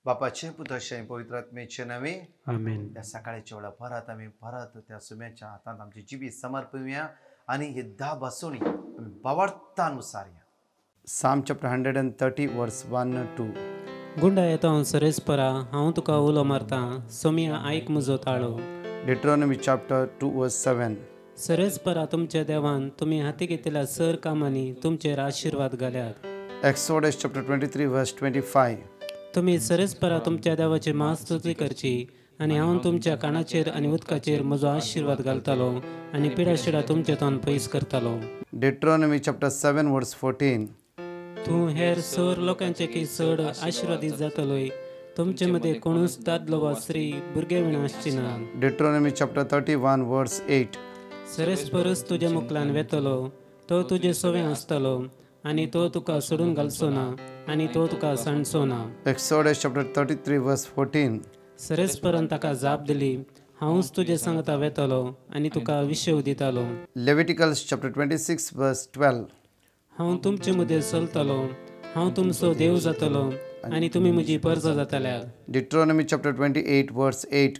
बापाचे पुत्राचे पवित्र आत्म्याचे नावे आमेन. त्या सकाळच्या वेळा परत आम्ही परत त्या सुम्याच्या हातात आमची जीवी समर्पूया आणि हे 10 बसवणी आम्ही बावडतानुसार या. Psalm chapter 130 verse 1-2. गुंडा येता हांव सरेस्परा हांव तुका उलो मारता सोमिया आयक म्हजो ताळो. Deuteronomy chapter 2 verse 7. सरेस्परा तुमच्या देवान तुम्ही हाती घेतलेल्या सर कामांनी तुमचेर आशीर्वाद घाल्यात. Exodus chapter 23 verse 25. तुम्ही सरेस्परा तुमच्या देवाची महास्तुती करची आणि हांव तुमच्या कानाचेर आणि उदकाचेर म्हजो आशीर्वाद घालतालो आणि पिडाशिडा तुमचे तोंड पयस करतालो. Deuteronomy chapter 7 verse 14. तूं हेर सर लोकांचे की चड आशिर्वादीत जातलोय. तुमचे मध्ये कोणूच दादलो वा स्त्री भुरगे विणा आसची ना. Deuteronomy chapter 31 verse 8. सरेस्परस तुज्या मुखलान वेतलो तो तुजे सोवे आसतलो आणि तो तुका सोडून घालचो ना आणि तो तुका सांडचो ना. Exodus chapter 33 verse 14. सरेस्परान ताका जाप दिली हांवच तुजे सांगता वेतलो आणि तुका विशेव दितालो. Leviticus chapter 26 verse 12. हांव तुमचे मदें चलतलो हांव तुमचो देव जातलो आणि तुमी म्हजी परजा जातल्या. Deuteronomy chapter 28 verse 8.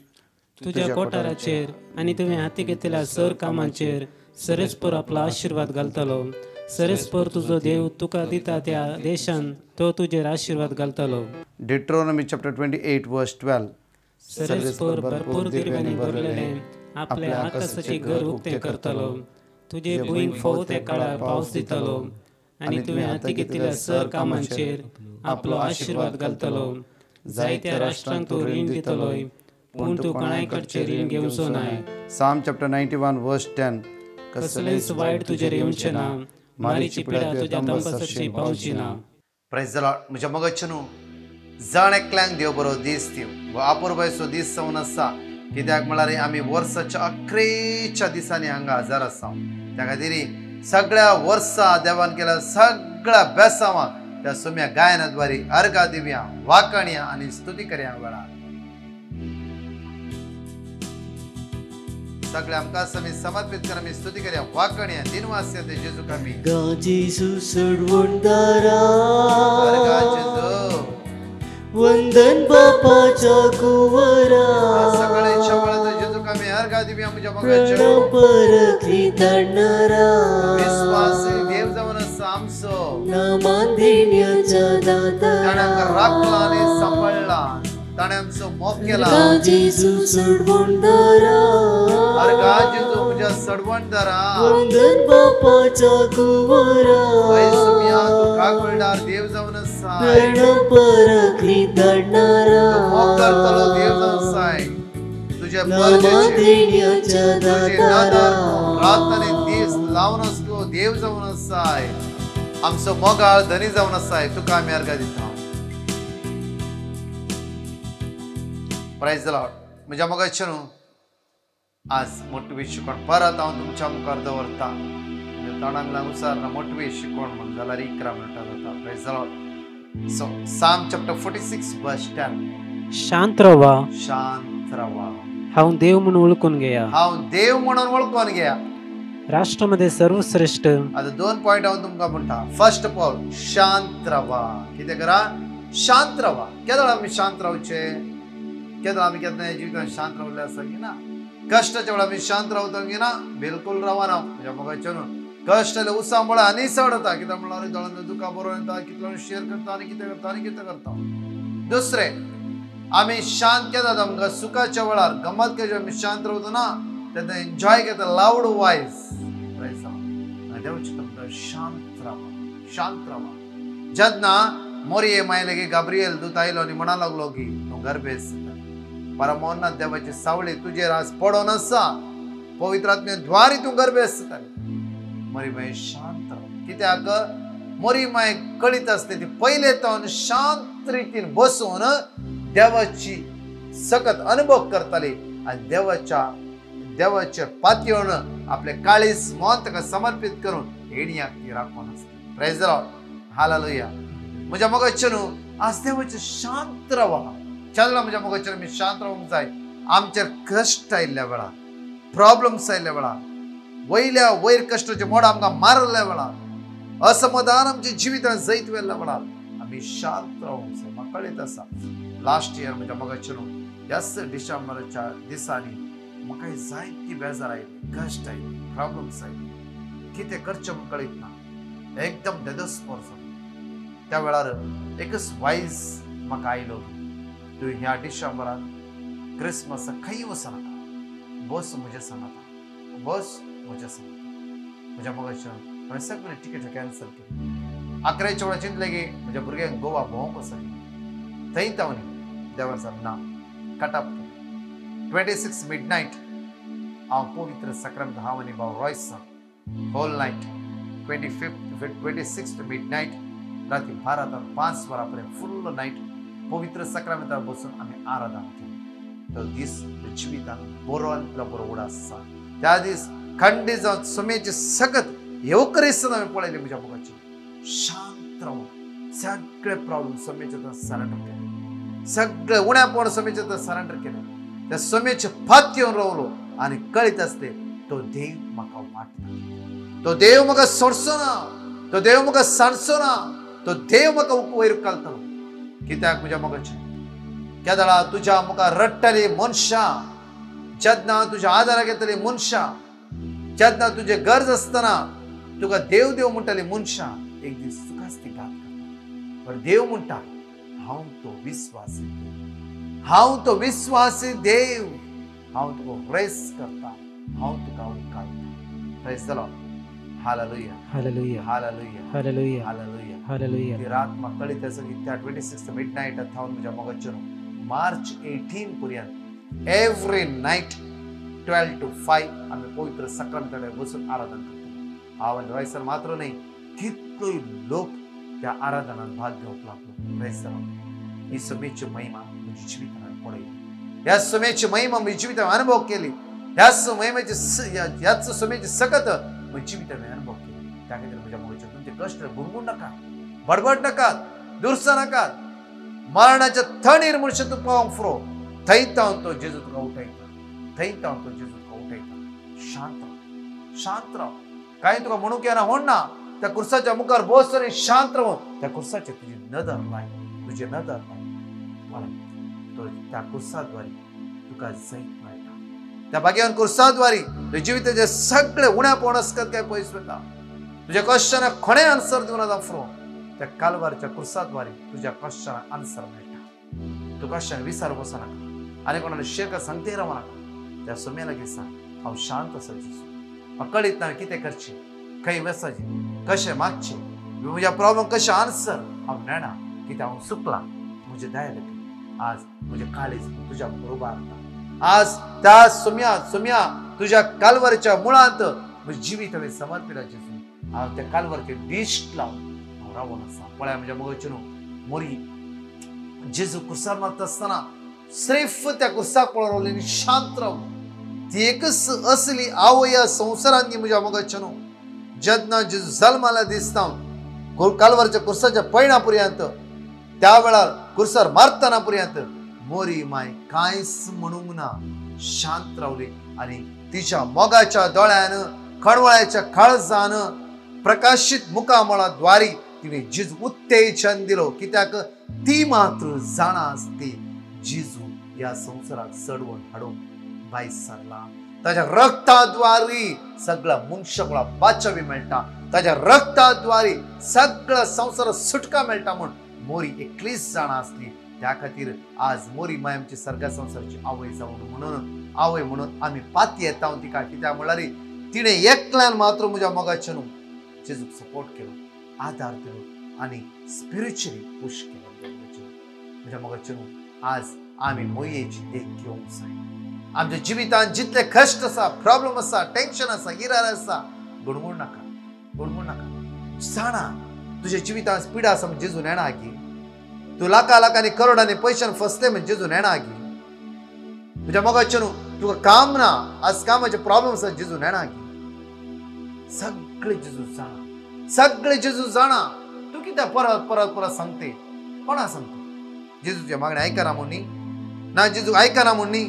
तुज्या कोठाराचेर आणि तुमी हाती घेतलेल्या सर कामांचेर सरेस्पर आपलो आशीर्वाद घालतलो. सरेस्पर तुजो देव तुका दिता त्या देशान तो तुजेर आशीर्वाद घालतलो. Deuteronomy chapter 28 verse 12. सरेस्पर भरपूर दिरव्यांनी भरलेले आपल्या आकाशाची घर उक्ते करतलो. तुझे भुंयक फोव ते काळार पावस दितलो आणि तुवें हाती घेतलेल्या सर कामांचेर आपलो आशीर्वाद घालतलो. जायत्या राष्ट्रांक तूं रीण दितलोय पूण तूं कोणाय कडचें रीण घेवचो नाय. Psalm chapter 91 verse 10. कसलेंच वायट तुजेर येवचें ना. मारीची पिडा तुज्या तंबसरची पावची ना. Praise the Lord. म्हज्या मोगाचे न्हू जाण एकल्यांक देव बरो दीस दिव व अपुरबायचो दीस जावन आसा. कित्याक म्हळ्यार आमी वर्साच्या अकरेच्या दिसांनी हांगा हजर आसा. त्या खातीर सगळ्या वर्सा देवान केल्या सगळ्या बेसांवां त्या सोम्या गायनाद्वारे अर्घा दिवया वाकणया आनी स्तुती करया. वेळार सगळे आमकां आमी समर्पित कर आमी स्तुती करया वाकणया दिनवास्य ते जेजूक आमी जेजू सोडवणदारा अर्घा जेजू वंदन बापाच्या कुवरा सगळेच्या वेळार जेजूक आमी अर्घा दिवया. म्हज्या मोगाचे परखी धाडणारा विश्वासी देव जावन आसा आमचो. नामान देण्याच्या दातारा ताणें आमकां राखला आनी सांबाळला. ताणें आमचो मोग केला. जेजू सोडवणदारा अर्घा जेजू म्हज्या सडवणदारा वंदन बापाच्या कुवरा तूं कागुळदार देव जावन आसा. परखी धाडणारा मोग करतलो देव जावन आसाय. तुजे नामान परजेचे देण्याच्या तुजे दातारा नादार रात आनी दीस लावन आसलो देव जावन आसाय. आमचो मोगाळ धनी जावन आसाय. तुका आमी अर्घा दिता. Praise the Lord. म्हज्या मोगाचे न्हू आज मोठवी शिकवण परत हांव तुमच्या मुखार दवरता. तोंडाक लागून मोठवी शिकवण म्हण जाल्यार 11 मिनटां जाता. Praise the Lord. So Psalm chapter 46 verse 10. शांत रवा शांत रावा हांव देव म्हणून ओळखून घेया. हांव देव म्हणून वळखून घेया. राष्ट्रामध्ये सर्वश्रेष्ठ आता 2 पॉइंट हांव तुमकां म्हणटा. फर्स्ट ऑफ ऑल शांत रावा. कितें करा शांत रावा. केदळ आमी शांत रावचे. केदळ आमी केन्ना जिवितांत शांत रावले आसा की ना. कश्टाच्या वेळार आमी शांत रावता की ना. बिलकुल रावना. म्हज्या मोगाचे न्हू कश्ट आयले उसांबळ आनी चडता. कित्याक म्हळ्यार दोळांत दुकां बरोवन येता. कितलो शेअर करता आनी कितें करता आनी कितें करता. दुसरें आमी शांत केतात. आमकां सुखाच्या वेळार गमत केजे आमी शांत रावता ना तेन्ना एन्जॉय घेता लावड वॉयस. देवाची तुमकां शांत रावा. शांत रावा. जेन्ना मोरये मायले की गाब्रिएल दूत आयलो आनी म्हणा लागलो की तूं गर्भेस परमोन्नत देवाची सावळी तुजेर आज पडोन आसा. पवित्र आत्म्याद्वारे तूं गर्भेस जाताली. मोरी माय शांत राव. कित्याक मोरी माय कळीत आसली ती पयले तावन शांत रितीन बसून देवाची सकत अनुभव करताली आनी देवाचे पातयेवन आपले काळीस मन ताका समर्पित करून हेडयाक ती राखून आसली. Praise the Lord. हालेलुया. म्हज्या मोगाचे न्हू आज देवाचे शांत रावा. चला म्हज्या मोगाचेर आमी शांत रावूंक जाय. आमचेर कश्ट आयिल्ल्या वेळार प्रॉब्लम्स आयिल्ल्या वेळार वयल्या वयर कश्टाचे मोड आमकां मारल्या वेळार असमाधान आमच्या जिवितांत जैत वेल्ल्या वेळार आमी शांत रावूंक जाय. म्हाका कळीत आसा लास्ट इयर म्हणजे मगाची ह्याच डिसेंबरच्या दिसांनी म्हाका जायती बेजार आयली, कश्ट आयली, प्रॉब्लेम्स आयली, कितें करचें म्हूण कळीत ना, एकदम डेदस्पर जालो. त्या वेळार एकच वायज म्हाका आयलो, तूं ह्या डिसेंबरान क्रिसमसाक खंय वचनाका, बस म्हज्या सांगाता, बस म्हज्या सांगाता. म्हज्या मगाच्या हांवें सगळी टिकेटां कॅन्सल केली. 11च्या वेळार चिंतलें की म्हज्या भुरग्यांक गोवा भोंवंक वचना, थंय तावनी देवान सांग ना, कटअप केलें. 26 मिडनायट हांव पवित्र सक्रमेंत हांव आनी भाव रॉयस होल नायट. 26 मिडनायट राती 12 ते 5 वरां पर्यंत फुल्ल नायट पवित्र सक्रामेंतार बसून आमी आराधना केली. तो दीस जिवितान बरोंतलो बरो उडो आसा. त्या दीस खंडी जावन सुमेची सगत येवकरेसन हांवें पळयली. म्हज्या मुखाची शांत रावन सगळे प्रॉब्लेम सुमेचे सरेंडर केले, सगळे उण्यापण सुमेचे सरेंडर केले. त्या सुमेचे फात येवन रावलो आनी कळीत आसले तो देव म्हाका वाटता, तो देव म्हाका सोडचो ना, तो देव म्हाका सांडचो ना, तो देव म्हाका वयर घालतलो. कित्याक म्हज्या मोगाची केदळा तुज्या मुखार रडटली मनशां, जेन्ना तुज्या आदाराक येतली मनशां, जेन्ना तुजे गरज आसतना तुका देव देव म्हणटली मनशां, एक दीस तुकाच ती घात करता. पण देव म्हणटा हांव तो विश्वासी देव, हांव तो विश्वासी देव, हांव तुका प्रेस करता, हांव तुका उखाळटा. Praise the Lord. Hallelujah, hallelujah, hallelujah, hallelujah, hallelujah. Hallelujah. ती रात म्हाका कळीत आसा की त्या 26 मिडनायटात थावन म्हज्या मोगाचेर मार्च 18 पर्यंत एवरी नायट 12 to 5 आमी पवित्र सक्रामेंतार बसून आराधना करता. हांव आनी रॉयसर मात्र न्ही, कितलोय लोक त्या आराधनांत भाग घेवंक लागलो. Praise the Lord. ही समेची महिमा म्हज्या जिवितांत पळयली, ह्या समेची महिमा म्हज्या जिवितांत अनुभव केली, ह्याच महिमेची ह्याच समेची सकत म्हज्या जिवितांत अनुभव केली. त्या खातीर म्हज्या मोगाचेर तुमचे कश्ट गुणगुण नाका, बडबड नाकात, दुरसां नाकात. मरणाच्या थंडीर मनशां तूं पावंक फुरो, थंय तावन तो जेजू तुका उठयता, थंय तावन तो जेजू तुका उठयता. शांत राव, शांत राव. कांय तुका म्हणूंक येना म्हण ना, त्या कुर्साच्या मुखार बस आनी शांत रावन त्या कुर्साचेर तुजी नदर लाय, तुजी नदर लाय. तो त्या कुर्साद्वारे तुका जैत मेळटा. त्या भाग्यान कुर्साद्वारे तुज्या जिविताचे सगळे उण्यापण आसतात काय पयस वता. तुज्या क्वेश्चनाक कोणें आन्सर दिवना जावं फुरो, त्या कालवारच्या कुर्साद्वारे तुज्या क्वेश्चनाक आन्सर मेळटा. तूं क्वेश्चन विचारप वचनाका आनी कोणाला शेक सांगते रावं नाका. त्या सुम्या लागीं सांग हांव शांत आसा जेजू, म्हाका कळीत ना कितें करचें, खंय वचचें, कशें मागचें, म्हज्या प्रॉब्लेम कशें आन्सर हांव मेळना, कित्याक हांव चुकलां. म्हजें दया दाखय. आज म्हजें काळीज तुज्या बरोबर आसा. आज त्या सुम्या तुज्या कालवारच्या मुळांत म्हजें जिवीत हांवें समर्पिलां जेजू. हांव त्या कालवारचेर दिश्ट लावन हांव रावून आसा. पळय म्हज्या मोगाचेर मोरी जेजू कुर्सार मारता आसतना सिर्फ त्या कुर्साक पळोवन रावली आनी शांत रावली. ती एकच असली आवय ह्या संवसारांत न्ही म्हज्या मोगाचेर. जेन्ना जेजू जल्माला दिसता कालवारच्या कुर्साच्या पयणा पर्यंत, त्या वेळार कुर्सार मारतना पर्यंत मोरी माय कांयच म्हणूंक ना, शांत रावली. आनी तिच्या मोगाच्या दोळ्यान, खणवळ्याच्या काळजान, प्रकाशीत मुखामळाद्वारे तिने जेजू उत्तेजन दिलो. कित्याक ती मात्र जाणा आसली जेजू ह्या संवसाराक चडवून हाडूंक भायर सरला. ताच्या रक्ताद्वारे सगळ्या मनशाक बाचावी मेळटा, ताच्या रक्ताद्वारे सगळ्या संवसाराक सुटका मेळटा म्हूण मोरी एकलीच जाणा आसली. त्या खातीर आज मोरी माय आमची सर्गा संवसाराची आवय जावन म्हणून आवय म्हणून आमी पाती येता तिका. कित्याक म्हळ्यार तिणे एकल्यान मात्र म्हज्या मोगाचेर जेजूक सपोर्ट केलो, आदार दिलो आनी स्पिरिच्युअली पुश केलो. म्हज्या मोगाचेर आज आमी मोयेची देख घेवंक जाय. आमच्या जिवितांत जितले कश्ट आसा, प्रॉब्लेम आसा, टेन्शन आसा, इरार आसा, गुणगुण नाका, गुणगुण नाका. जाणा तुज्या जिवितांत पिडा आसा म्हणजे जेजू नेणा गी. तूं लाखांनी करोडांनी पयशांनी फसले म्हणजे जेजू नेणा गी. तुज्या मोगाचेर तुका काम ना, आज कामाचे प्रॉब्लेम आसा, जेजू नेणा गी. सगळे जेजू जाणा, सगळे जेजू जाणा. तूं कित्याक परत परत परत सांगते, कोणा सांगता? जेजूचे मागणे आयकना म्हूण न्ही ना, जेजू आयकना म्हूण न्ही,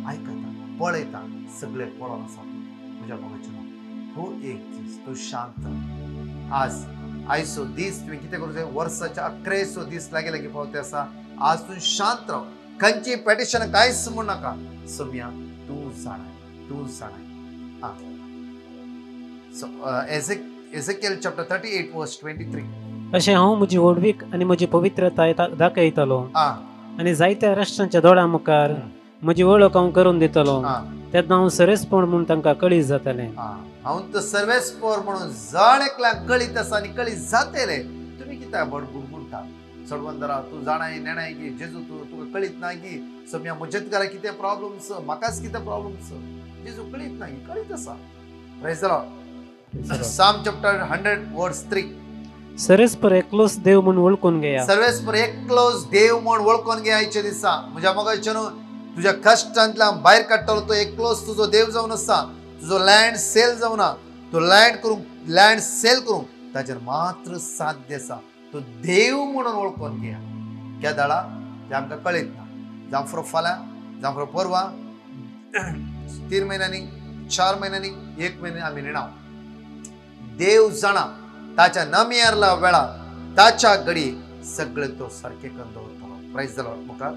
आयकता, पळयता, सगळे पळोवन आसा. म्हज्या मोगाचेर हो एक दीस तूं शांत. आज आयचो दीस तुवें कितें करूं जाय? वर्साच्या 11 दीस लागी पावते आसा. आज तू शांत राह. खंयची पेटिशन कांयच म्हणू नाका. सोम्या तू जाणाय. Ezekiel chapter 38 verse 23. अशें हांव म्हजी ओडवीक आनी म्हजी पवित्रताय दाखयतलो आनी जायत्या राष्ट्रांच्या दोळ्या मुखार म्हजी वळख हांव करून दितलो. तेन्ना हांव सरेसपण म्हूण तांकां कळीत जातलें. हांव तर सर्वेस्पोर म्हणून जण एकल्याक कळीत आसा आनी कळीत जातले. तुम्ही कित्याक बडबुडटा? सोडवंदरा तू जाणाय नेणाय की जेजू तुका कळीत ना की सोम्या म्हजेच घरा कितें प्रॉब्लम्स म्हाकाच कितें प्रॉब्लम्स जेजू कळीत ना की कळीत आसा. Praise the Lord. Psalm chapter 100 verse 3. सरेसपर एकलोच देव म्हूण वळखून घेया. सर्वेस्पर एकलोच देव म्हूण वळखून घेयाचे दिसा. म्हज्या मोगाच्यान तुझ्या कश्टांतल्यान भायर काडटलो तो एकलोच तुजो देव जावन आसा. तुजो लँड सेल जावना. तो लँड सेल करूंक ताचेर मात्र साध्य आसा. तो देव म्हणून वळखून घेया. त्या दाळा ते आमकां कळीत ना. जावं फुरो फाल्यां जावं फुरो परवा 3 म्हयन्यांनी 4 म्हयन्यांनी 1 म्हयन्यानी आमी निणाव. देव जाणा ताच्या नमियारला वेळा ताच्या घडी सगळे तो सारखे करून दवरतलो. Prize the Lord. मुखार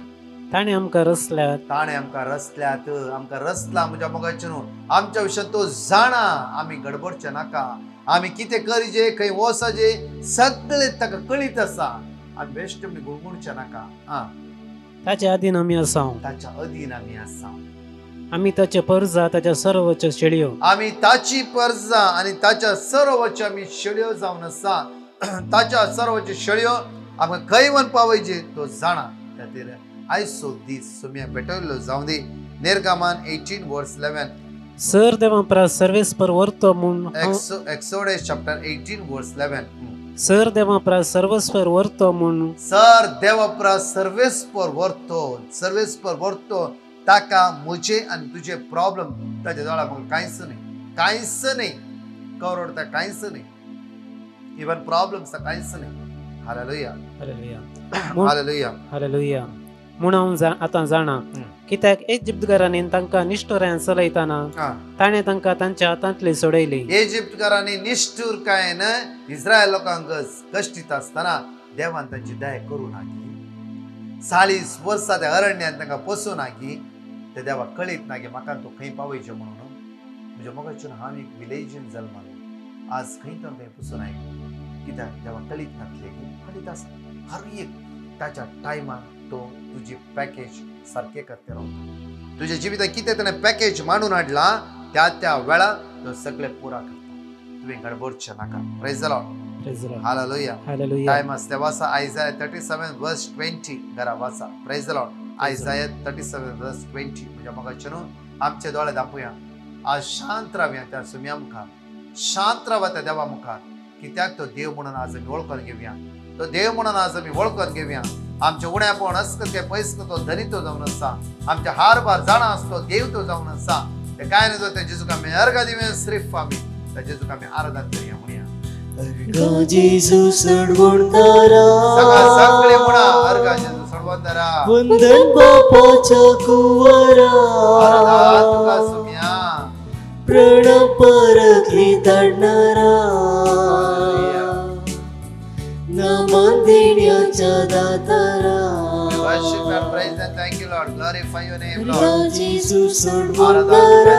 ताणें आमकां रचल्यात. ताणें आमकां रचल्यात. आमकां रचला म्हज्या मोगाचे न्हू. आमच्या विशयान तो जाणा. आमी गडबडचे नाका. आमी कितें करचे खंय वचचे सगळे ताका कळीत आसा. आमी बेश्ट म्हण गुणगुणचे नाका. ताच्या अधीन आमी आसा. ताच्या अधीन आमी आसा. आमी ताचे परजा ताच्या सर्वच शेळयो. आमी ताची परजा आनी ताच्या सर्वच्या आमी शेळयो जावन आसा. ताच्या सर्वचे शेळयो आमकां खंय वन पावयचे तो जाणा. खातीर आयचो दीस सोम्या पेटयल्लो जावं दी. निर्गमन 18 verse 11. सर देवा परस सर्वेस्पर व्हरतो म्हूण Exodus chapter 18 verse 11. सर देवा परस सर्वेस्पर व्हरतो म्हूण सर देवा परस सर्वेस्पर व्हरतो ताका म्हजे आनी तुझे प्रॉब्लेम ताच्या दोळा म्हाका कांयच नाही. कवरडता कांयच नाही. इवन प्रॉब्लेम्स कांयच नाही. हालेलुया. हालेलुया. हालेलुया. म्हूण हांव आतां जाणा कित्याक इजिप्तकारांनी तांकां निश्ठुरान चलयतना ताणें तांकां तांच्या हातांतली सोडयली. इजिप्तकारांनी निश्ठुरकायेन इस्रायल लोकांक कश्टीत आसतना देवान तांची दया करूं ना की 40 वर्सां त्या अरण्यात तांकां पोसूं ना की ते देवाक कळीत ना की म्हाका तो खंय पावयचें म्हणून. म्हज्या मोगाच्यान हांव एक विलेजीन जल्मालो. आज खंय तर खंय पोसूं कित्याक देवाक कळीत नासलें की कळीत आसा. हर एक ताच्या टायमार तो तुजी पॅकेज सारकें करते रावता. तुज्या जिवितांत कितें ताणें पॅकेज मांडून हाडला त्या वेळा तो सगळें पुरा करता. तुवें गडबडचें नाका. Praise the Lord. Hallelujah. Time आसता वाचा आयझाया 37 verse 20 घरा वाचा. Praise the Lord. Isaiah 37 verse 20. म्हज्या मोगाचे न्हू आमचे दोळे दाखोवया. आज शांत रावया त्या सुम्या मुखार. शांत रावा त्या देवा मुखार. कित्याक तो देव म्हणून आज आमी वळखून घेवया. तो देव म्हणून आज आमी वळखून घेवया. आमचे उण्यापण अस्कत पयस तो धनी तो जावन आसा. आमचे हार बार जाणा आसतो देव तो जावन आसा. ते कांय नजो ते जेजूक आमी अर्घ दिवे सिर्फ आमी त्या जेजूक आमी आराधना करया. म्हणया अर्घ जेजू सडवणदारा. सगळे म्हणा अर्घ जेजू सडवणदारा. वंदन बापाच्या कुंवरा. आराधना तुका सुम्या. प्रणव परखली धाडणारा. नमन देण्याच्या दातारा. Worship and praise and thank you Lord. Glorify your name अर्घ Lord. जेजू सडवणदारा.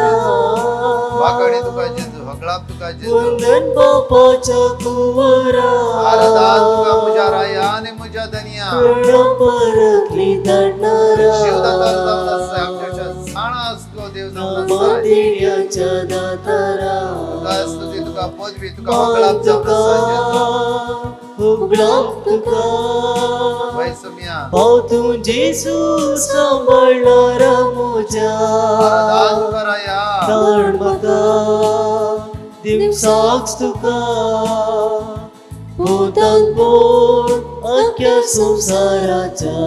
वाकडी तुका जेजू हगळाप तुका जेजू. वंदन बापाच्या कुंवरा. आराधना तुका मुजा राया आणि मुजा धनिया. प्रणव परखली धाडणारा. जीवदाता जावन आसा. आमच्या साणा असतो देव जावन नमन आसा. देण्याच्या दातारा. तुका स्तुती तुका पदवी तुका हगळाप जावन आसा जेजू. उगडाप तुका. वय सुम्या. हांव तूं जेजू सांबाळणारा म्हज्या. आराधना तुका राया. धाड म्हाका दिवसाक तुका. पोतान पोट अख्ख्या संवसाराच्या.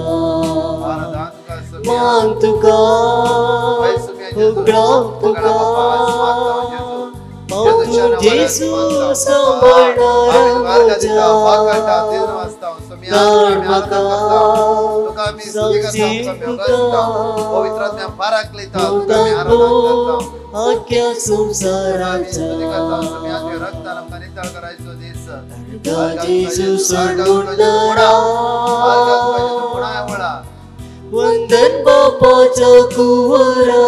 आराधना तुका सुम्या. मान तुका. वय सुम्या जेजू. उगडाप तुका. हांव तूं जेजू जेजू सांबाळणारा म्हज्या. धाड म्हाका सांगचें तुका. पोतान पोट अख्ख्या संवसाराच्या. जेजू सोडूनरा वंदन बापाच्या कुवरा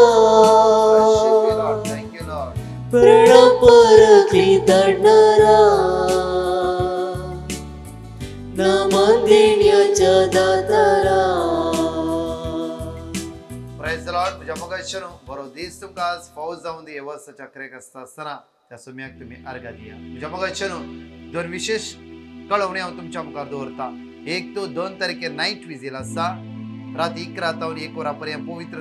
थँक्यू लॉर्ड. प्रणाम परकली दडणारा नामान देण्याच्या दातारा प्रेज द लॉर्ड. तुझ्या मगाच्यान बरो दीस तुमकां आज फावज जावन दी वर्साच्या अखेरेक आसता आसतना त्या सुम्याक तुम्ही अर्घा दिया. तुझ्या मगाच्यान दोन विशेष कळवणी हांव तुमच्या मुखार दवरता. एक तो 2 तारखेर नायट विजील आसा राती 11 तावन 1 वरां पर्यंत पवित्र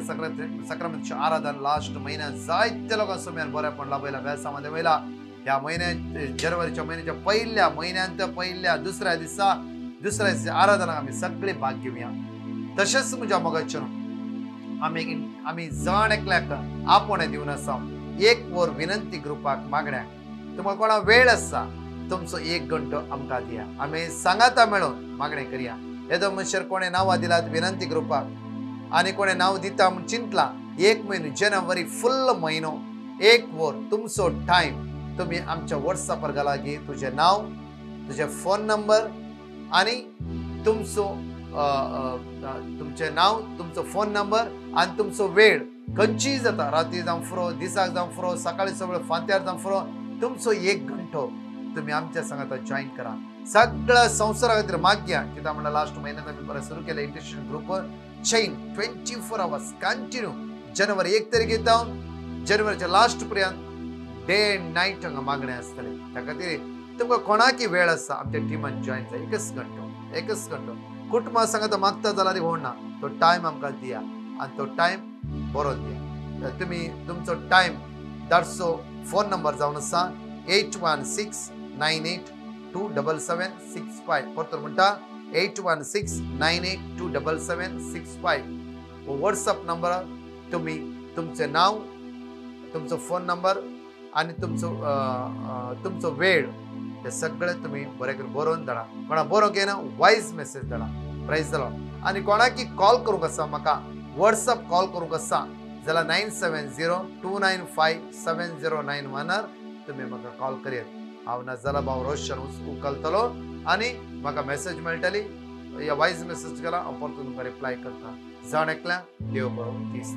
सक्रामेंतचें आराधन लास्ट म्हयन्यात जायत्या लोकां सुम्यार बरेपण लाभयला बेळसामध्ये वयला. ह्या म्हयन्यात जानेवारीच्या म्हयन्याच्या पहिल्या म्हयन्यांत पहिल्या दुसऱ्या दिसा आराधनाक आमी सगळे भाग घेवया. तशेंच म्हज्या मगाच्यान आमी जण एकल्याक आपोवणे दिवन आसा. 1 वर विनंती ग्रुपाक मागण्या तुमकां कोणा वेळ आसा तुमचो 1 घंटो आमकां दिया. आमी सांगाता मेळून मागणे करया. येदो मनशार कोणे नांवां दिलात विनंती ग्रुपाक आनी कोणे नांव दिता म्हूण चिंतला 1 म्हयनो जानेवारी फुल्ल म्हयनो 1 वर तुमचो टायम तुम्ही आमच्या व्हॉट्सॲपार घाला की तुझे नाव तुझे फोन नंबर आणि तुमचे नाव तुमचो फोन नंबर आणि तुमचो वेळ खंयची जाता राती जावं फुरो दिसाक जावं फुरो सकाळी सगळं फांत्यार जावं फुरो तुमचो 1 घंटो तुम्ही आमच्या संगात जॉईन करा. सगळ्या संवसारा खातीर मागया कित्याक म्हणल्यार लास्ट म्हयन्यात आमी बरें सुरू केलें international group chain 24 hours continue जानेवारी 1 तारखेर जावन जानेवारीच्या लास्ट पर्यंत डे एंड नायट हांगा मागणे आसतले. त्या खातीर तुमकां कोणाकी वेळ आसा आमच्या टिमान जॉईन जाय. 1 घंटो कुटुंबा सांगात मागता जाल्यार होना तो टायम आमकां दिया आनी तो टायम बरोवन दिया. तुमी तुमचो टायम धाडचो फोन नंबर जावन आसा 8169827765. परतून म्हणटा 8169827765. व्हॉट्सअप नंबर तुम्ही तुमचे नाव तुमचो फोन नंबर आणि तुमचो वेळ हे सगळे तुम्ही बरें करून बरोवन धाडा. कोणा बरोवंक येना वॉयस मेसेज धाडा. Praise the lord. आनी कोणाकी कॉल करूंक आसा म्हाका व्हॉट्सअप कॉल करूंक आसा जाल्यार 9702957091 तुम्ही म्हाका कॉल करात. हांव नाजाल्यार भाव रोशन उखलतलो आनी म्हाका मेसेज मेळटली. या वॉयस मेसेज केला हांव परतून तुमकां रिप्लाय करता. जाण एकल्या देव बरो दीस.